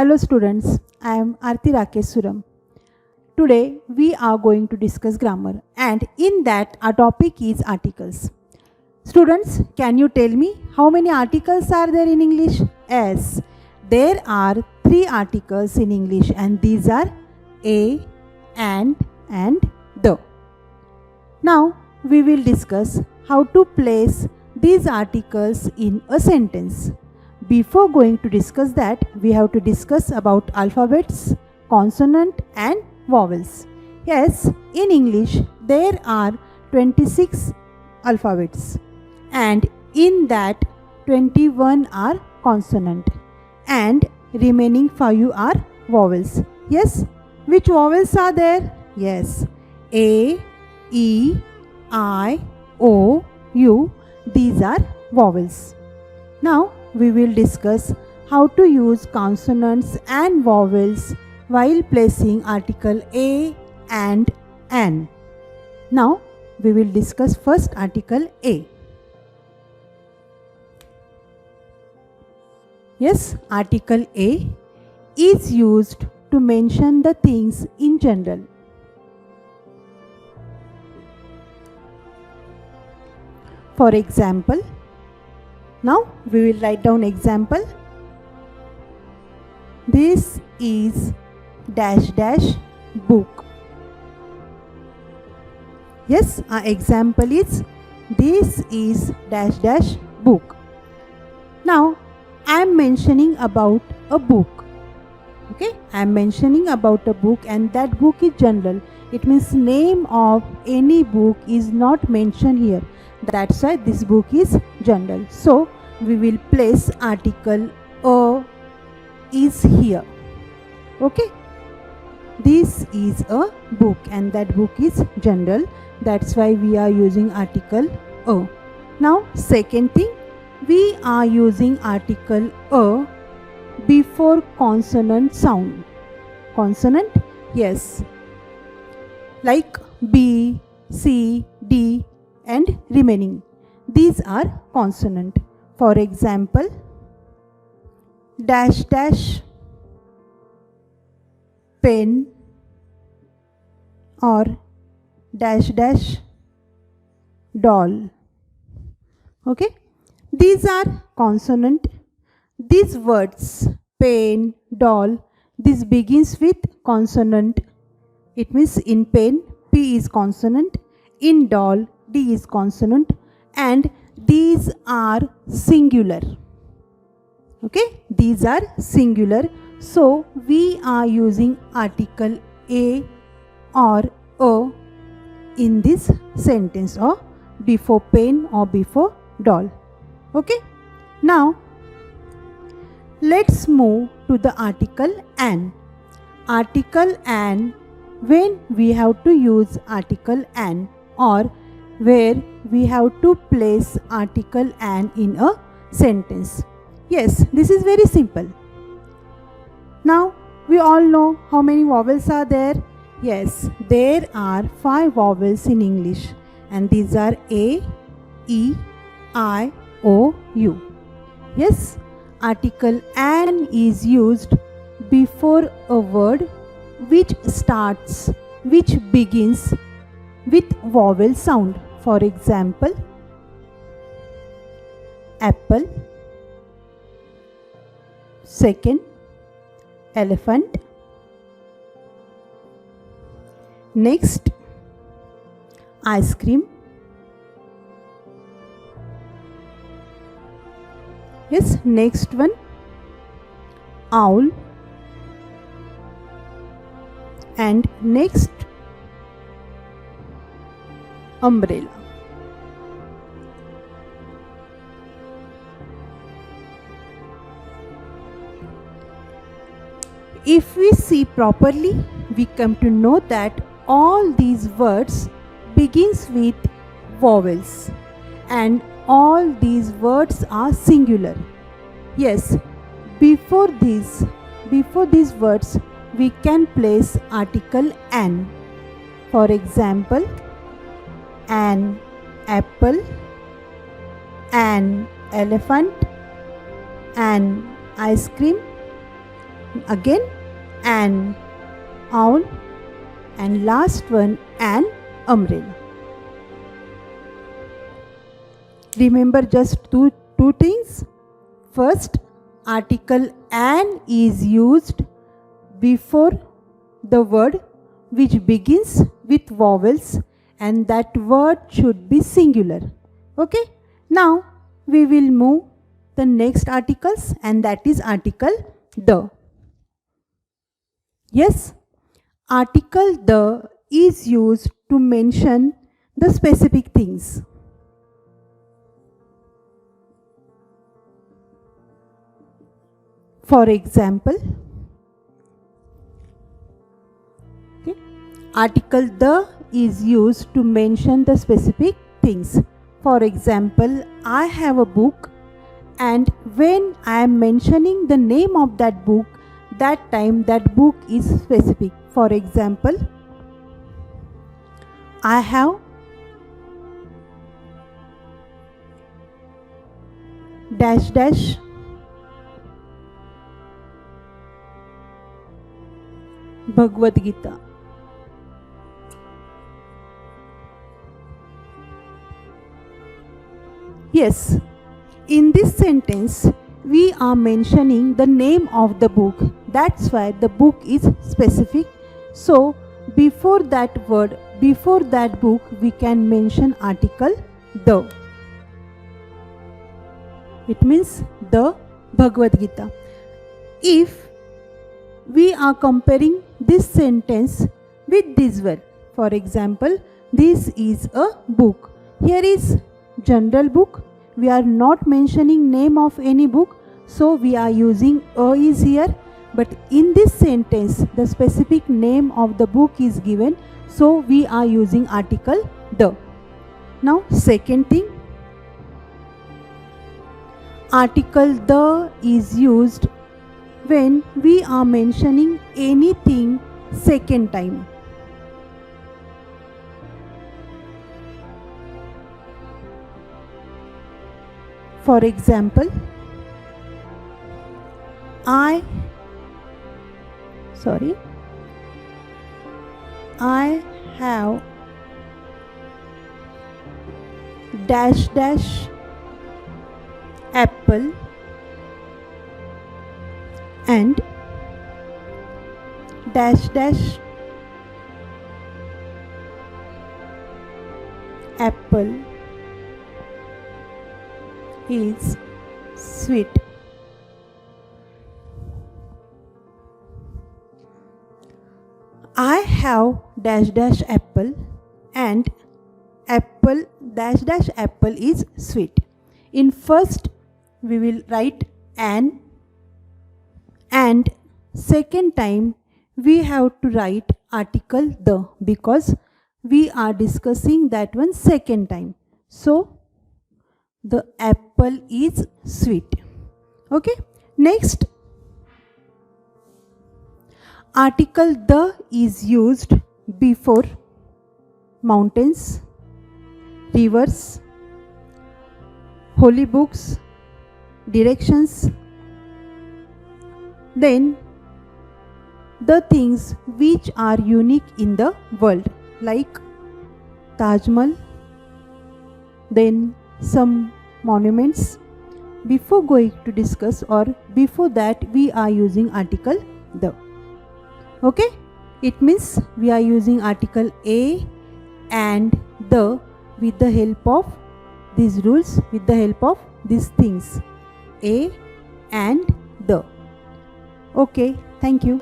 Hello students, I am Arti Rakesh Suram. Today we are going to discuss grammar and in that our topic is articles. Students, can you tell me how many articles are there in English? Yes, there are 3 articles in English and these are a, and the. Now we will discuss how to place these articles in a sentence. Before going to discuss that, we have to discuss about alphabets, consonant and vowels. Yes, in English there are 26 alphabets and in that 21 are consonant and remaining 5 are vowels. Yes, which vowels are there? Yes, A, E, I, O, U, these are vowels. Now we will discuss how to use consonants and vowels while placing article a and an. Now we will discuss first article a. Yes, article a is used to mention the things in general. For example, now we will write down example. This is dash dash book. Yes, our example is this is dash dash book. Now I am mentioning about a book. Okay, I am mentioning about a book and that book is general. It means name of any book is not mentioned here. That's why this book is general. So we will place article a is here. Okay, this is a book and that book is general. That's why we are using article a. Now second thing, we are using article a before consonant sound. Consonant, yes, like B, C, D and remaining. These are consonant. For example, dash dash pen or dash dash doll. Okay, these are consonant. These words pen, doll, this begins with consonant. It means in pen P is consonant, in doll D is consonant and these are singular. Okay, these are singular. So we are using article a or a in this sentence or before pen or before doll. Okay, now let's move to the article an. Article an, when we have to use article an or where we have to place article an in a sentence. Yes, this is very simple. Now we all know how many vowels are there. Yes, there are 5 vowels in English and these are A, E, I, O, U. Yes, article an is used before a word which begins with vowel sound. For example, apple, second, elephant, next, ice cream, yes, next one, owl, and next, umbrella. If we see properly, we come to know that all these words begins with vowels and all these words are singular. Yes, before these words we can place article an. For example, an apple, an elephant, an ice cream, again an owl, and last one an umbrella. Remember just two things. First, article an is used before the word which begins with vowels, and that word should be singular. Okay? Now we will move the next articles, and that is article the. Yes, article the is used to mention the specific things. For example, okay, article the is used to mention the specific things. For example, I have a book, and when I am mentioning the name of that book, that time that book is specific. For example, I have dash dash Bhagavad Gita. Yes, in this sentence we are mentioning the name of the book. That's why the book is specific. So before that word, before that book, we can mention article the. It means the Bhagavad Gita. If we are comparing this sentence with this word, for example, this is a book. Here is general book. We are not mentioning name of any book, so we are using a is here. But in this sentence, the specific name of the book is given, so we are using article the. Now, second thing, article the is used when we are mentioning anything second time. For example, I have dash dash apple and dash dash apple is sweet. I have dash dash apple and apple dash dash apple is sweet. In first we will write an, and second time we have to write article the, because we are discussing that one second time. So the apple is sweet. Okay, next, article the is used before mountains, rivers, holy books, directions, then the things which are unique in the world, like Taj Mahal, then some monuments. Before going to discuss, or before that, we are using article the. Okay, it means we are using article a and the with the help of these rules, with the help of these things, a and the. Okay, thank you.